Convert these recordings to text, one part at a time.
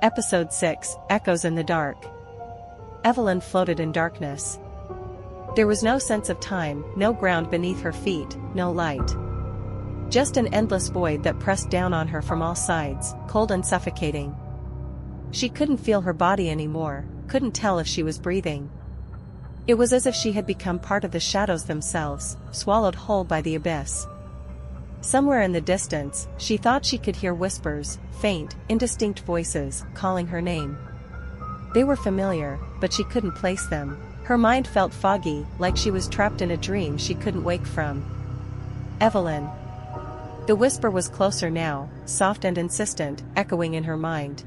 Episode 6, Echoes in the Dark. Evelyn floated in darkness. There was no sense of time, no ground beneath her feet, no light. Just an endless void that pressed down on her from all sides, cold and suffocating. She couldn't feel her body anymore, couldn't tell if she was breathing. It was as if she had become part of the shadows themselves, swallowed whole by the abyss. Somewhere in the distance, she thought she could hear whispers, faint, indistinct voices, calling her name. They were familiar, but she couldn't place them. Her mind felt foggy, like she was trapped in a dream she couldn't wake from. Evelyn. The whisper was closer now, soft and insistent, echoing in her mind.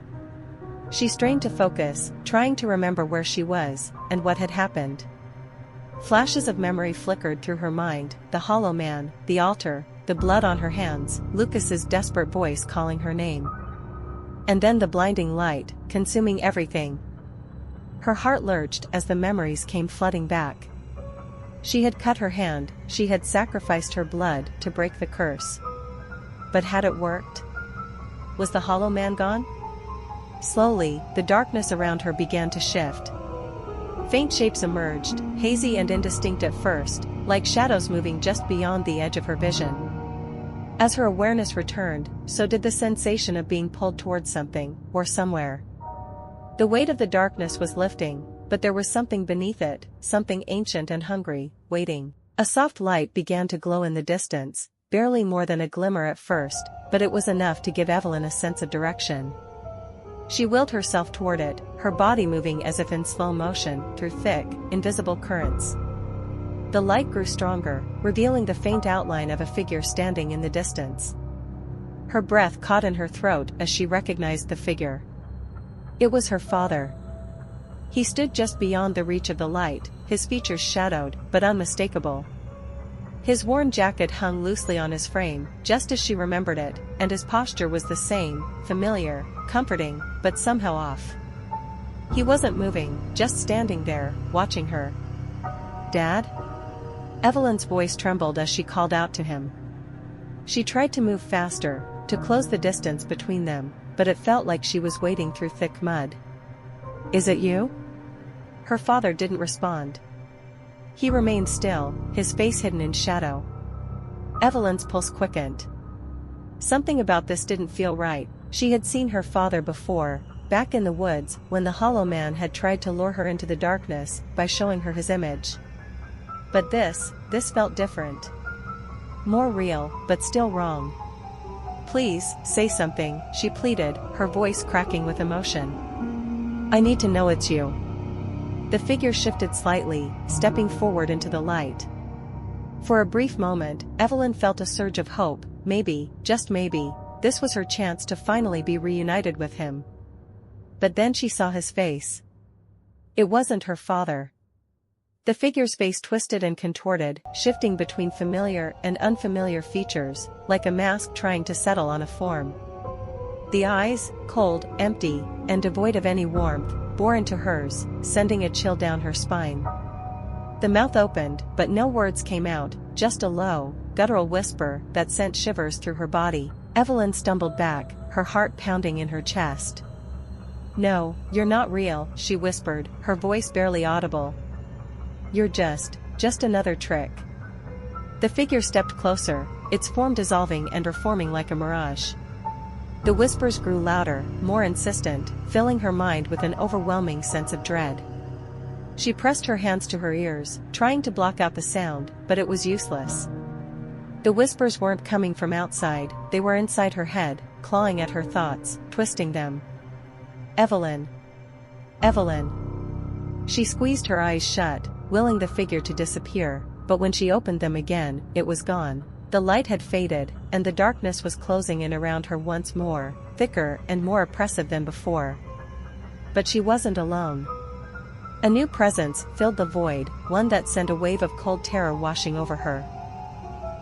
She strained to focus, trying to remember where she was, and what had happened. Flashes of memory flickered through her mind, the hollow man, the altar, the blood on her hands, Lucas's desperate voice calling her name. And then the blinding light, consuming everything. Her heart lurched as the memories came flooding back. She had cut her hand, she had sacrificed her blood to break the curse. But had it worked? Was the hollow man gone? Slowly, the darkness around her began to shift. Faint shapes emerged, hazy and indistinct at first, like shadows moving just beyond the edge of her vision. As her awareness returned, so did the sensation of being pulled towards something, or somewhere. The weight of the darkness was lifting, but there was something beneath it, something ancient and hungry, waiting. A soft light began to glow in the distance, barely more than a glimmer at first, but it was enough to give Evelyn a sense of direction. She willed herself toward it, her body moving as if in slow motion, through thick, invisible currents. The light grew stronger, revealing the faint outline of a figure standing in the distance. Her breath caught in her throat as she recognized the figure. It was her father. He stood just beyond the reach of the light, his features shadowed, but unmistakable. His worn jacket hung loosely on his frame, just as she remembered it, and his posture was the same, familiar, comforting, but somehow off. He wasn't moving, just standing there, watching her. "Dad?" Evelyn's voice trembled as she called out to him. She tried to move faster, to close the distance between them, but it felt like she was wading through thick mud. "Is it you?" Her father didn't respond. He remained still, his face hidden in shadow. Evelyn's pulse quickened. Something about this didn't feel right. She had seen her father before, back in the woods, when the hollow man had tried to lure her into the darkness by showing her his image. But this felt different. More real, but still wrong. "Please, say something," she pleaded, her voice cracking with emotion. "I need to know it's you." The figure shifted slightly, stepping forward into the light. For a brief moment, Evelyn felt a surge of hope. Maybe, just maybe, this was her chance to finally be reunited with him. But then she saw his face. It wasn't her father. The figure's face twisted and contorted, shifting between familiar and unfamiliar features, like a mask trying to settle on a form. The eyes, cold, empty, and devoid of any warmth, bore into hers, sending a chill down her spine. The mouth opened, but no words came out, just a low, guttural whisper that sent shivers through her body. Evelyn stumbled back, her heart pounding in her chest. "No, you're not real," she whispered, her voice barely audible. "You're just another trick." The figure stepped closer, its form dissolving and reforming like a mirage. The whispers grew louder, more insistent, filling her mind with an overwhelming sense of dread. She pressed her hands to her ears, trying to block out the sound, but it was useless. The whispers weren't coming from outside, they were inside her head, clawing at her thoughts, twisting them. "Evelyn. Evelyn." She squeezed her eyes shut, willing the figure to disappear, but when she opened them again, it was gone. The light had faded, and the darkness was closing in around her once more, thicker and more oppressive than before. But she wasn't alone. A new presence filled the void, one that sent a wave of cold terror washing over her.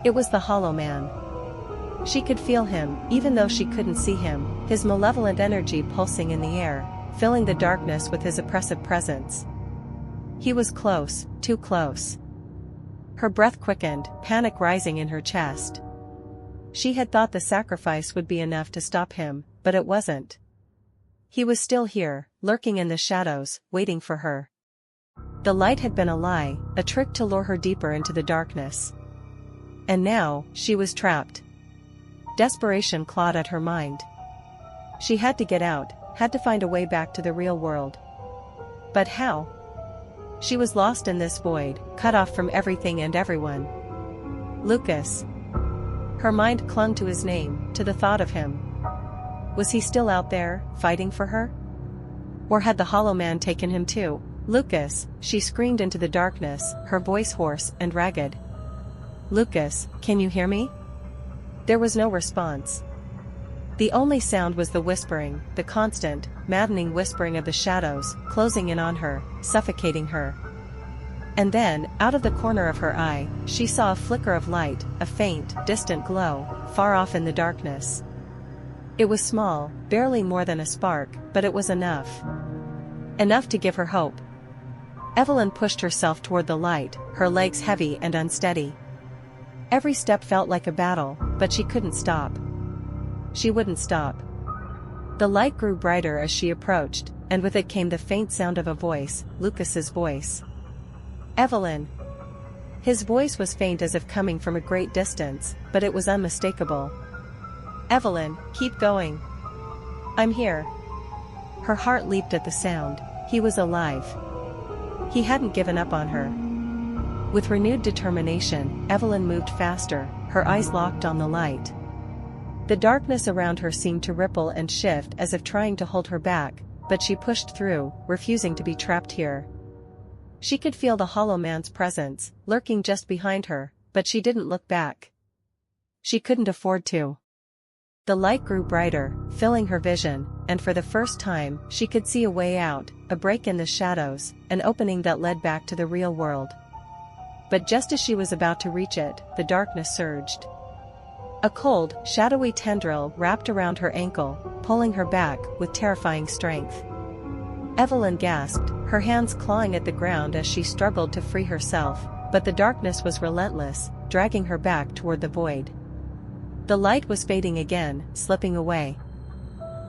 It was the hollow man. She could feel him, even though she couldn't see him, his malevolent energy pulsing in the air, filling the darkness with his oppressive presence. He was close, too close. Her breath quickened, panic rising in her chest. She had thought the sacrifice would be enough to stop him, but it wasn't. He was still here, lurking in the shadows, waiting for her. The light had been a lie, a trick to lure her deeper into the darkness. And now, she was trapped. Desperation clawed at her mind. She had to get out, had to find a way back to the real world. But how? She was lost in this void, cut off from everything and everyone. Lucas. Her mind clung to his name, to the thought of him. Was he still out there, fighting for her? Or had the Hollow Man taken him too? Lucas, she screamed into the darkness, her voice hoarse and ragged. Lucas, can you hear me? There was no response. The only sound was the whispering, the constant, maddening whispering of the shadows, closing in on her, suffocating her. And then, out of the corner of her eye, she saw a flicker of light, a faint, distant glow, far off in the darkness. It was small, barely more than a spark, but it was enough. Enough to give her hope. Evelyn pushed herself toward the light, her legs heavy and unsteady. Every step felt like a battle, but she couldn't stop. She wouldn't stop. The light grew brighter as she approached, and with it came the faint sound of a voice, Lucas's voice. Evelyn. His voice was faint as if coming from a great distance, but it was unmistakable. Evelyn, keep going. I'm here. Her heart leaped at the sound. He was alive. He hadn't given up on her. With renewed determination, Evelyn moved faster, her eyes locked on the light. The darkness around her seemed to ripple and shift as if trying to hold her back, but she pushed through, refusing to be trapped here. She could feel the Hollow Man's presence, lurking just behind her, but she didn't look back. She couldn't afford to. The light grew brighter, filling her vision, and for the first time, she could see a way out, a break in the shadows, an opening that led back to the real world. But just as she was about to reach it, the darkness surged. A cold, shadowy tendril wrapped around her ankle, pulling her back with terrifying strength. Evelyn gasped, her hands clawing at the ground as she struggled to free herself, but the darkness was relentless, dragging her back toward the void. The light was fading again, slipping away.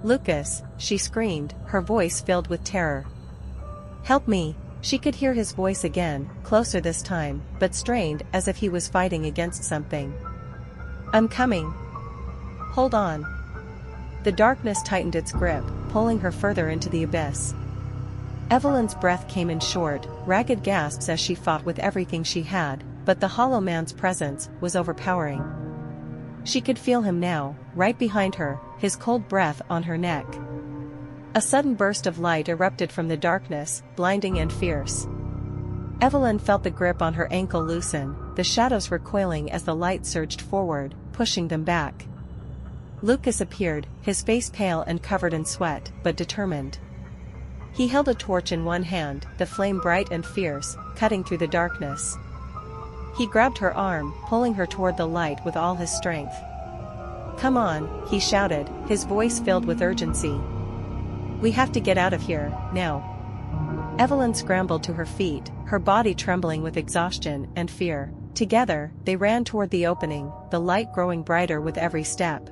Lucas, she screamed, her voice filled with terror. Help me! She could hear his voice again, closer this time, but strained as if he was fighting against something. I'm coming. Hold on. The darkness tightened its grip, pulling her further into the abyss. Evelyn's breath came in short, ragged gasps as she fought with everything she had, but the Hollow Man's presence was overpowering. She could feel him now, right behind her, his cold breath on her neck. A sudden burst of light erupted from the darkness, blinding and fierce. Evelyn felt the grip on her ankle loosen, the shadows recoiling as the light surged forward, pushing them back. Lucas appeared, his face pale and covered in sweat, but determined. He held a torch in one hand, the flame bright and fierce, cutting through the darkness. He grabbed her arm, pulling her toward the light with all his strength. Come on, he shouted, his voice filled with urgency. We have to get out of here, now. Evelyn scrambled to her feet, her body trembling with exhaustion and fear. Together, they ran toward the opening, the light growing brighter with every step.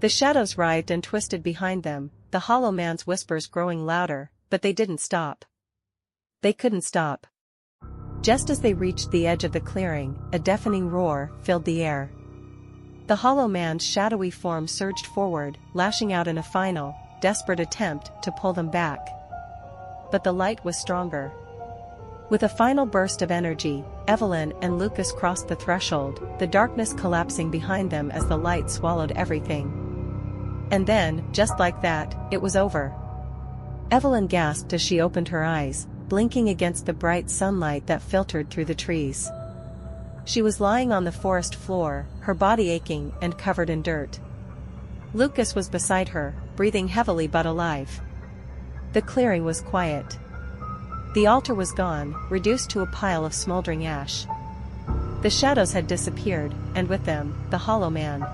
The shadows writhed and twisted behind them, the Hollow Man's whispers growing louder, but they didn't stop. They couldn't stop. Just as they reached the edge of the clearing, a deafening roar filled the air. The Hollow Man's shadowy form surged forward, lashing out in a final, desperate attempt to pull them back. But the light was stronger. With a final burst of energy, Evelyn and Lucas crossed the threshold, the darkness collapsing behind them as the light swallowed everything. And then, just like that, it was over. Evelyn gasped as she opened her eyes, blinking against the bright sunlight that filtered through the trees. She was lying on the forest floor, her body aching and covered in dirt. Lucas was beside her, breathing heavily but alive. The clearing was quiet. The altar was gone, reduced to a pile of smoldering ash. The shadows had disappeared, and with them, the Hollow Man.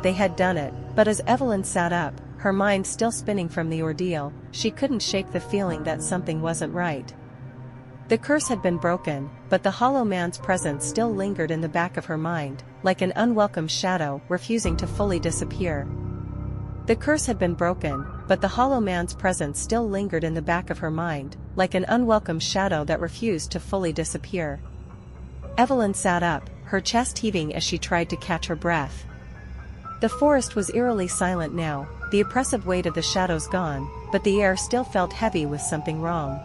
They had done it, but as Evelyn sat up, her mind still spinning from the ordeal, she couldn't shake the feeling that something wasn't right. The curse had been broken, but the Hollow Man's presence still lingered in the back of her mind, like an unwelcome shadow refusing to fully disappear. The curse had been broken, but the Hollow Man's presence still lingered in the back of her mind, like an unwelcome shadow that refused to fully disappear. Evelyn sat up, her chest heaving as she tried to catch her breath. The forest was eerily silent now, the oppressive weight of the shadows gone, but the air still felt heavy with something wrong.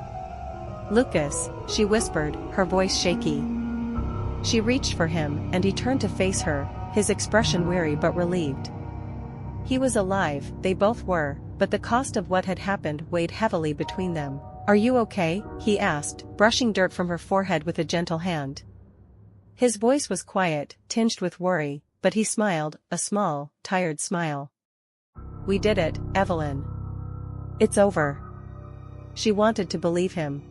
"Lucas," she whispered, her voice shaky. She reached for him, and he turned to face her, his expression weary but relieved. He was alive, they both were, but the cost of what had happened weighed heavily between them. "Are you okay?" he asked, brushing dirt from her forehead with a gentle hand. His voice was quiet, tinged with worry, but he smiled, a small, tired smile. "We did it, Evelyn. It's over." She wanted to believe him.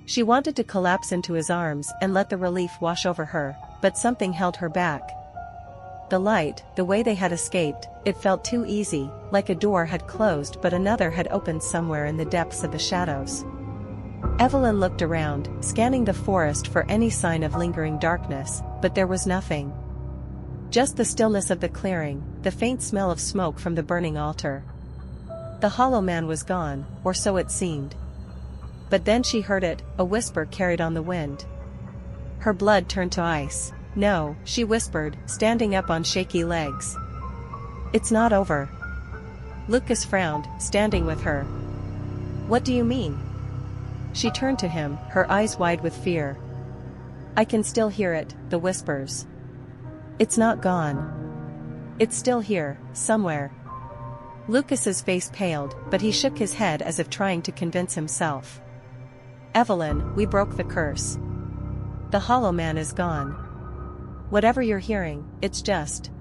She wanted to collapse into his arms and let the relief wash over her, but something held her back. The light, the way they had escaped, it felt too easy, like a door had closed but another had opened somewhere in the depths of the shadows. Evelyn looked around, scanning the forest for any sign of lingering darkness, but there was nothing. Just the stillness of the clearing, the faint smell of smoke from the burning altar. The Hollow Man was gone, or so it seemed. But then she heard it, a whisper carried on the wind. Her blood turned to ice. "No," she whispered, standing up on shaky legs. "It's not over." Lucas frowned, standing with her. "What do you mean?" She turned to him, her eyes wide with fear. "I can still hear it, the whispers. It's not gone. It's still here, somewhere." Lucas's face paled, but he shook his head as if trying to convince himself. "Evelyn, we broke the curse. The Hollow Man is gone. Whatever you're hearing, it's just..."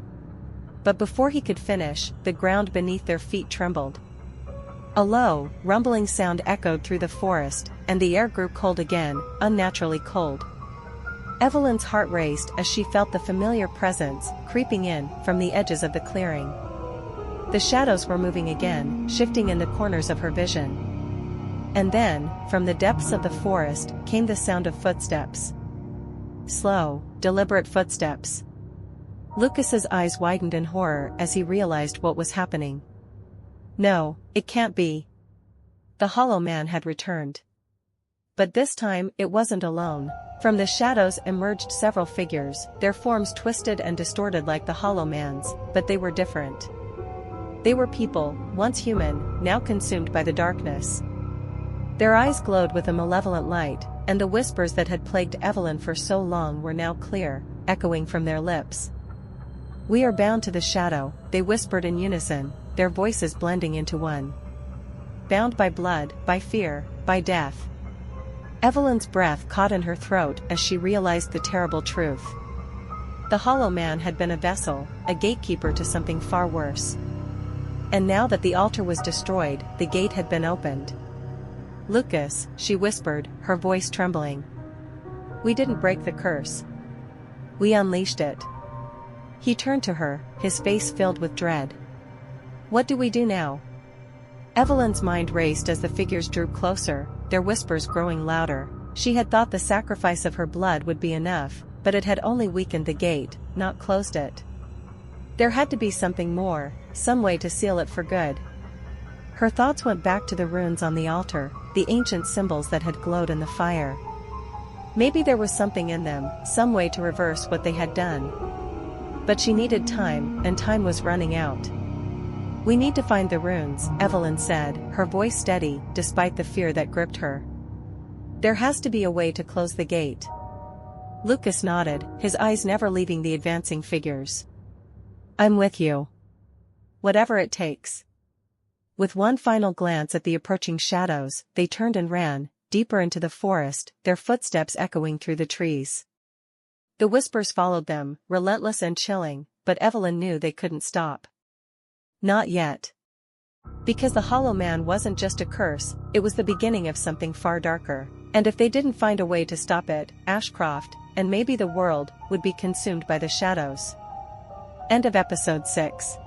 But before he could finish, the ground beneath their feet trembled. A low, rumbling sound echoed through the forest, and the air grew cold again, unnaturally cold. Evelyn's heart raced as she felt the familiar presence creeping in from the edges of the clearing. The shadows were moving again, shifting in the corners of her vision. And then, from the depths of the forest, came the sound of footsteps. Slow, deliberate footsteps. Lucas's eyes widened in horror as he realized what was happening. No, it can't be. The Hollow Man had returned. But this time, it wasn't alone. From the shadows emerged several figures, their forms twisted and distorted like the Hollow Man's, but they were different. They were people, once human, now consumed by the darkness. Their eyes glowed with a malevolent light, and the whispers that had plagued Evelyn for so long were now clear, echoing from their lips. "We are bound to the shadow," they whispered in unison, their voices blending into one. "Bound by blood, by fear, by death." Evelyn's breath caught in her throat as she realized the terrible truth. The Hollow Man had been a vessel, a gatekeeper to something far worse. And now that the altar was destroyed, the gate had been opened. "Lucas," she whispered, her voice trembling. "We didn't break the curse. We unleashed it." He turned to her, his face filled with dread. "What do we do now?" Evelyn's mind raced as the figures drew closer, their whispers growing louder. She had thought the sacrifice of her blood would be enough, but it had only weakened the gate, not closed it. There had to be something more, some way to seal it for good. Her thoughts went back to the runes on the altar, the ancient symbols that had glowed in the fire. Maybe there was something in them, some way to reverse what they had done. But she needed time, and time was running out. "We need to find the runes," Evelyn said, her voice steady, despite the fear that gripped her. "There has to be a way to close the gate." Lucas nodded, his eyes never leaving the advancing figures. "I'm with you. Whatever it takes." With one final glance at the approaching shadows, they turned and ran, deeper into the forest, their footsteps echoing through the trees. The whispers followed them, relentless and chilling, but Evelyn knew they couldn't stop. Not yet. Because the Hollow Man wasn't just a curse, it was the beginning of something far darker, and if they didn't find a way to stop it, Ashcroft, and maybe the world, would be consumed by the shadows. End of episode 6.